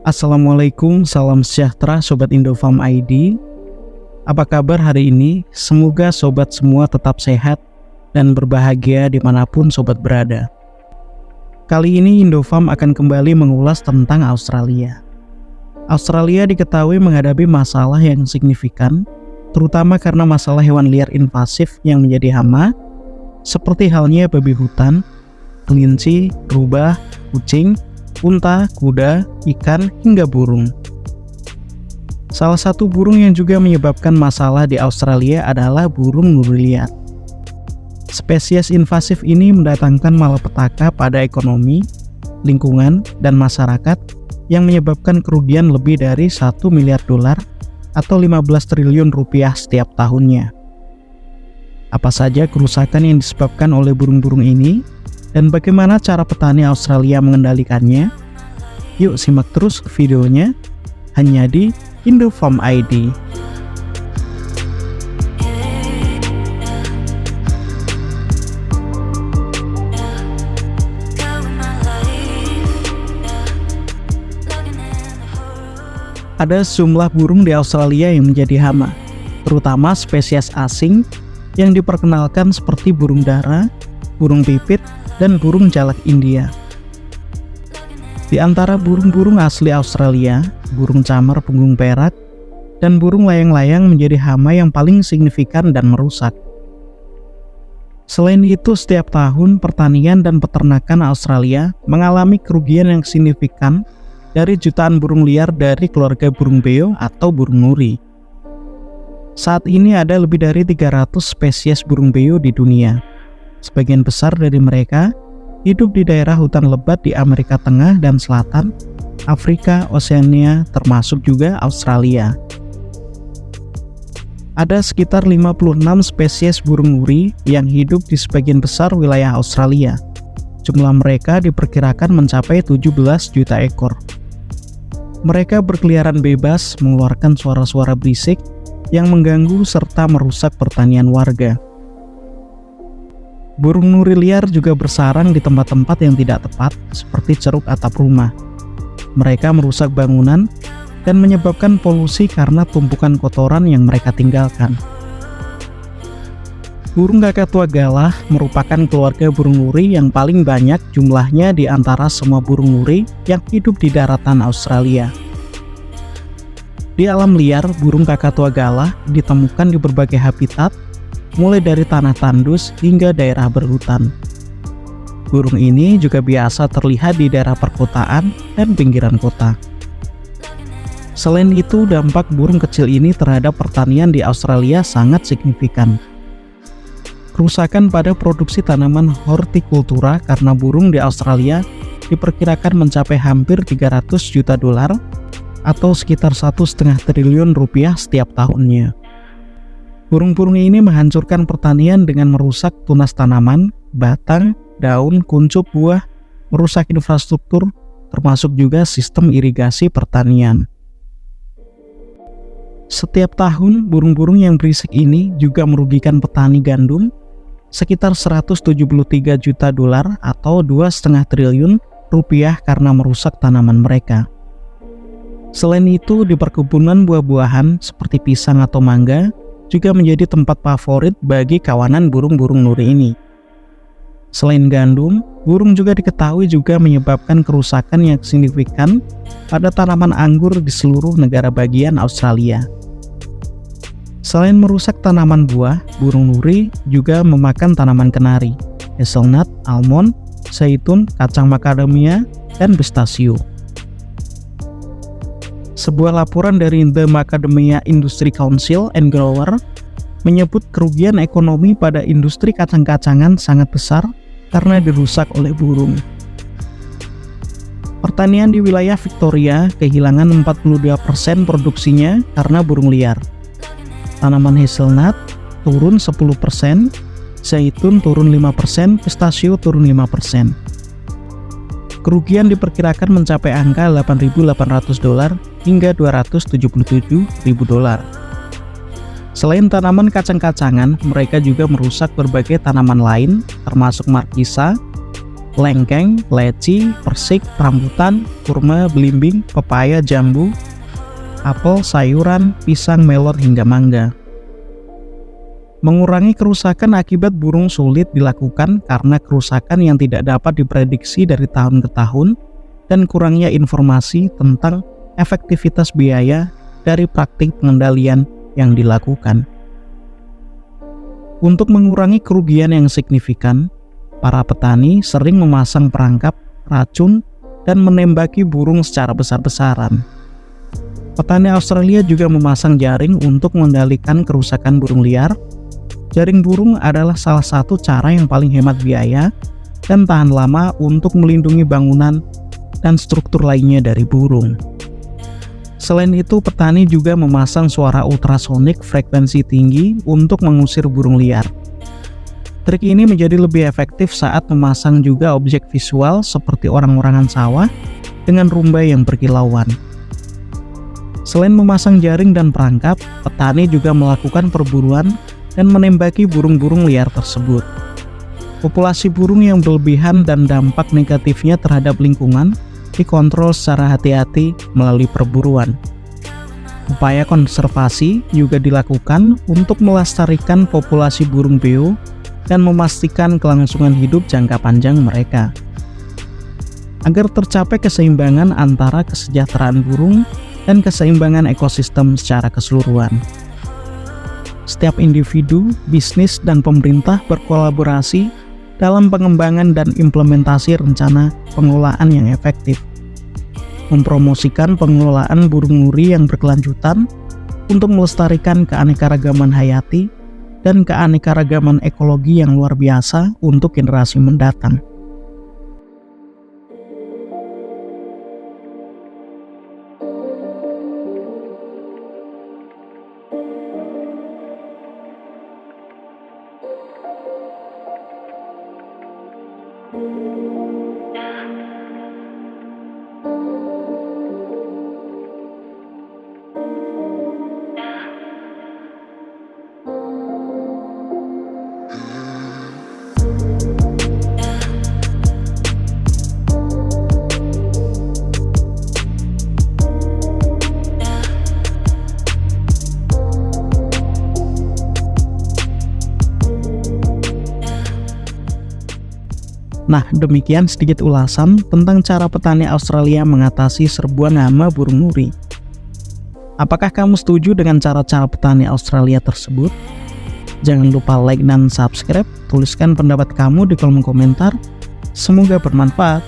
Assalamualaikum, salam sejahtera Sobat Indofarm ID. Apa kabar hari ini? Semoga sobat semua tetap sehat dan berbahagia dimanapun sobat berada. Kali ini Indofarm akan kembali mengulas tentang Australia. Australia diketahui menghadapi masalah yang signifikan, terutama karena masalah hewan liar invasif yang menjadi hama, seperti halnya babi hutan, kelinci, rubah, kucing, unta, kuda, ikan, hingga burung. Salah satu burung yang juga menyebabkan masalah di Australia adalah burung nuri liar. Spesies invasif ini mendatangkan malapetaka pada ekonomi, lingkungan, dan masyarakat yang menyebabkan kerugian lebih dari 1 miliar dolar atau 15 triliun rupiah setiap tahunnya. Apa saja kerusakan yang disebabkan oleh burung-burung ini? Dan bagaimana cara petani Australia mengendalikannya? Yuk simak terus videonya hanya di Indofarm ID. Ada sejumlah burung di Australia yang menjadi hama, terutama spesies asing yang diperkenalkan seperti burung dara, burung pipit, dan burung jalak India. Di antara burung-burung asli Australia, burung camar punggung perak dan burung layang-layang menjadi hama yang paling signifikan dan merusak. Selain itu, setiap tahun pertanian dan peternakan Australia mengalami kerugian yang signifikan dari jutaan burung liar dari keluarga burung beo atau burung nuri. Saat ini ada lebih dari 300 spesies burung beo di dunia. Sebagian besar dari mereka hidup di daerah hutan lebat di Amerika Tengah dan Selatan, Afrika, Oseania, termasuk juga Australia. Ada sekitar 56 spesies burung nuri yang hidup di sebagian besar wilayah Australia. Jumlah mereka diperkirakan mencapai 17 juta ekor. Mereka berkeliaran bebas, mengeluarkan suara-suara berisik yang mengganggu serta merusak pertanian warga. Burung nuri liar juga bersarang di tempat-tempat yang tidak tepat, seperti ceruk atap rumah. Mereka merusak bangunan dan menyebabkan polusi karena tumpukan kotoran yang mereka tinggalkan. Burung kakatua galah merupakan keluarga burung nuri yang paling banyak jumlahnya di antara semua burung nuri yang hidup di daratan Australia. Di alam liar, burung kakatua galah ditemukan di berbagai habitat, mulai dari tanah tandus hingga daerah berhutan. Burung ini juga biasa terlihat di daerah perkotaan dan pinggiran kota. Selain itu, dampak burung kecil ini terhadap pertanian di Australia sangat signifikan. Kerusakan pada produksi tanaman hortikultura karena burung di Australia diperkirakan mencapai hampir 300 juta dolar atau sekitar 1,5 triliun rupiah setiap tahunnya. Burung-burung ini menghancurkan pertanian dengan merusak tunas tanaman, batang, daun, kuncup buah, merusak infrastruktur, termasuk juga sistem irigasi pertanian. Setiap tahun, burung-burung yang berisik ini juga merugikan petani gandum sekitar 173 juta dolar atau 2,5 triliun rupiah karena merusak tanaman mereka. Selain itu, di perkebunan buah-buahan seperti pisang atau mangga juga menjadi tempat favorit bagi kawanan burung-burung nuri ini. Selain gandum, burung juga diketahui juga menyebabkan kerusakan yang signifikan pada tanaman anggur di seluruh negara bagian Australia. Selain merusak tanaman buah, burung nuri juga memakan tanaman kenari, hazelnut, almond, zaitun, kacang macadamia, dan pistachio. Sebuah laporan dari The Macadamia Industry Council and Grower menyebut kerugian ekonomi pada industri kacang-kacangan sangat besar karena dirusak oleh burung. Pertanian di wilayah Victoria kehilangan 42% produksinya karena burung liar. Tanaman hazelnut turun 10%, zaitun turun 5%, pistachio turun 5%. Kerugian diperkirakan mencapai angka 8.800 dolar hingga 277.000 dolar. Selain tanaman kacang-kacangan, mereka juga merusak berbagai tanaman lain, termasuk markisa, lengkeng, leci, persik, rambutan, kurma, belimbing, pepaya, jambu, apel, sayuran, pisang, melon, hingga mangga. Mengurangi kerusakan akibat burung sulit dilakukan karena kerusakan yang tidak dapat diprediksi dari tahun ke tahun dan kurangnya informasi tentang efektivitas biaya dari praktik pengendalian yang dilakukan. Untuk mengurangi kerugian yang signifikan, para petani sering memasang perangkap, racun, dan menembaki burung secara besar-besaran. Petani Australia juga memasang jaring untuk mengendalikan kerusakan burung liar. Jaring burung adalah salah satu cara yang paling hemat biaya dan tahan lama untuk melindungi bangunan dan struktur lainnya dari burung. Selain itu, petani juga memasang suara ultrasonik frekuensi tinggi untuk mengusir burung liar. Trik ini menjadi lebih efektif saat memasang juga objek visual seperti orang-orangan sawah dengan rumbai yang berkilauan. Selain memasang jaring dan perangkap, petani juga melakukan perburuan dan menembaki burung-burung liar tersebut. Populasi burung yang berlebihan dan dampak negatifnya terhadap lingkungan dikontrol secara hati-hati melalui perburuan. Upaya konservasi juga dilakukan untuk melestarikan populasi burung beo dan memastikan kelangsungan hidup jangka panjang mereka. Agar tercapai keseimbangan antara kesejahteraan burung dan keseimbangan ekosistem secara keseluruhan. Setiap individu, bisnis, dan pemerintah berkolaborasi dalam pengembangan dan implementasi rencana pengelolaan yang efektif. Mempromosikan pengelolaan burung nuri yang berkelanjutan untuk melestarikan keanekaragaman hayati dan keanekaragaman ekologi yang luar biasa untuk generasi mendatang. Nah, demikian sedikit ulasan tentang cara petani Australia mengatasi serbuan hama burung nuri. Apakah kamu setuju dengan cara-cara petani Australia tersebut? Jangan lupa like dan subscribe, tuliskan pendapat kamu di kolom komentar. Semoga bermanfaat.